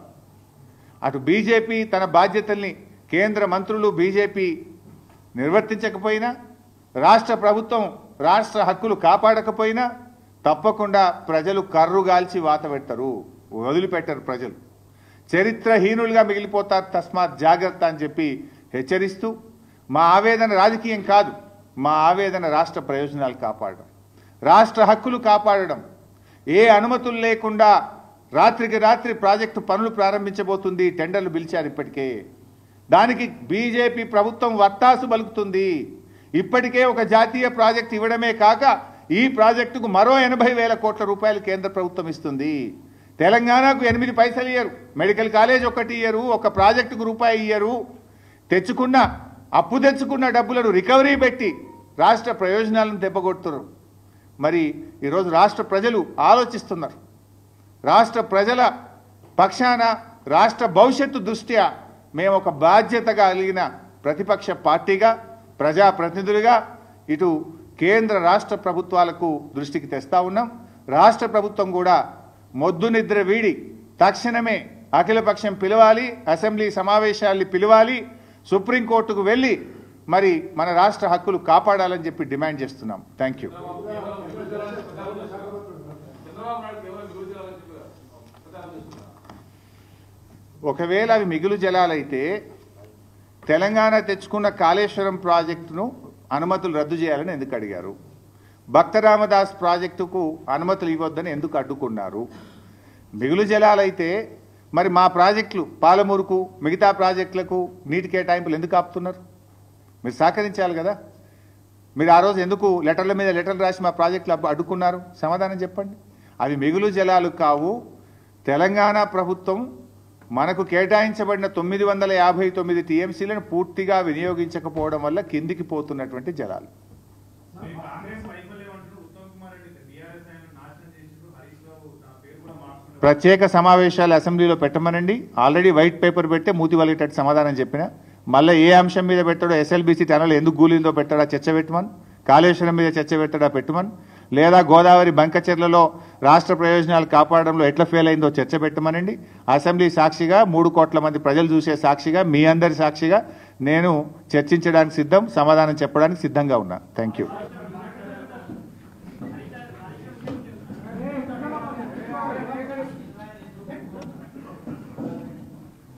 అటు బీజేపీ తన బాధ్యతల్ని, కేంద్ర మంత్రులు బీజేపీ నిర్వర్తించకపోయినా, రాష్ట్ర ప్రభుత్వం రాష్ట్ర హక్కులు కాపాడకపోయినా తప్పకుండా ప్రజలు కర్రుగాల్చి వాత పెడతారు, వదిలిపెట్టరు. ప్రజలు చరిత్రహీనులుగా మిగిలిపోతారు. తస్మాత్ జాగ్రత్త అని చెప్పి హెచ్చరిస్తూ, మా ఆవేదన రాజకీయం కాదు, మా ఆవేదన రాష్ట్ర ప్రయోజనాలు కాపాడడం, రాష్ట్ర హక్కులు కాపాడడం. ఏ అనుమతులు లేకుండా రాత్రికి రాత్రి ప్రాజెక్టు పనులు ప్రారంభించబోతుంది. టెండర్లు పిలిచారు ఇప్పటికే. దానికి బీజేపీ ప్రభుత్వం వత్తాసు పలుకుతుంది. ఇప్పటికే ఒక జాతీయ ప్రాజెక్టు ఇవ్వడమే కాక ఈ ప్రాజెక్టుకు మరో 80,000 కోట్ల రూపాయలు కేంద్ర ప్రభుత్వం ఇస్తుంది. తెలంగాణకు 8 పైసలు ఇయ్యరు, మెడికల్ కాలేజ్ ఒకటి ఇయ్యరు, ఒక ప్రాజెక్టుకు రూపాయి ఇయ్యరు. అప్పు తెచ్చుకున్న డబ్బులను రికవరీ పెట్టి రాష్ట్ర ప్రయోజనాలను దెబ్బకొడుతున్నారు. మరి ఈరోజు రాష్ట్ర ప్రజలు ఆలోచిస్తున్నారు. రాష్ట్ర ప్రజల పక్షాన, రాష్ట్ర భవిష్యత్తు దృష్ట్యా మేము ఒక బాధ్యత కలిగిన ప్రతిపక్ష పార్టీగా, ప్రజాప్రతినిధులుగా ఇటు కేంద్ర రాష్ట్ర ప్రభుత్వాలకు దృష్టికి తెస్తా ఉన్నాం. రాష్ట్ర ప్రభుత్వం కూడా మొద్దు నిద్ర వీడి తక్షణమే అఖిలపక్షం పిలవాలి, అసెంబ్లీ సమావేశాల్ని పిలవాలి, సుప్రీంకోర్టుకు వెళ్ళి మరి మన రాష్ట్ర హక్కులు కాపాడాలని చెప్పి డిమాండ్ చేస్తున్నాం. Thank you. ఒకవేళ అవి మిగులు జలాలైతే తెలంగాణ తెచ్చుకున్న కాళేశ్వరం ప్రాజెక్టును అనుమతులు రద్దు చేయాలని ఎందుకు అడిగారు? భక్త రామదాస్ ప్రాజెక్టుకు అనుమతులు ఇవ్వొద్దని ఎందుకు అడ్డుకున్నారు? మిగులు జలాలైతే మరి మా ప్రాజెక్టులు, పాలమూరుకు, మిగతా ప్రాజెక్టులకు నీటి కేటాయింపులు ఎందుకు ఆపుతున్నారు? మీరు సహకరించాలి కదా. మీరు ఆ రోజు ఎందుకు లెటర్ల మీద లెటర్లు రాసి మా ప్రాజెక్టులు అడ్డుకున్నారు? సమాధానం చెప్పండి. అవి మిగులు జలాలు కావు. తెలంగాణ ప్రభుత్వం మనకు కేటాయించబడిన 959 టీఎంసీలను పూర్తిగా వినియోగించకపోవడం వల్ల కిందికి పోతున్నటువంటి జలాలు. ప్రత్యేక సమావేశాలు అసెంబ్లీలో పెట్టమనండి. ఆల్రెడీ వైట్ పేపర్ పెట్టే మూతి వలిగేటట్టు సమాధానం చెప్పిన. మళ్ళీ ఏ అంశం మీద పెట్టాడో, ఎస్ఎల్బీసీ టనల్ ఎందుకు గూలిందో పెట్టాడా చర్చ పెట్టమని, కాళేశ్వరం మీద చర్చ పెట్టాడా పెట్టమని, లేదా గోదావరి బంకచెర్లలో రాష్ట్ర ప్రయోజనాలు కాపాడడంలో ఎట్లా ఫెయిల్ అయిందో చర్చ పెట్టమనండి. అసెంబ్లీ సాక్షిగా, 3 కోట్ల మంది ప్రజలు చూసే సాక్షిగా, మీ అందరి సాక్షిగా నేను చర్చించడానికి సిద్ధం, సమాధానం చెప్పడానికి సిద్ధంగా ఉన్నా. Thank you.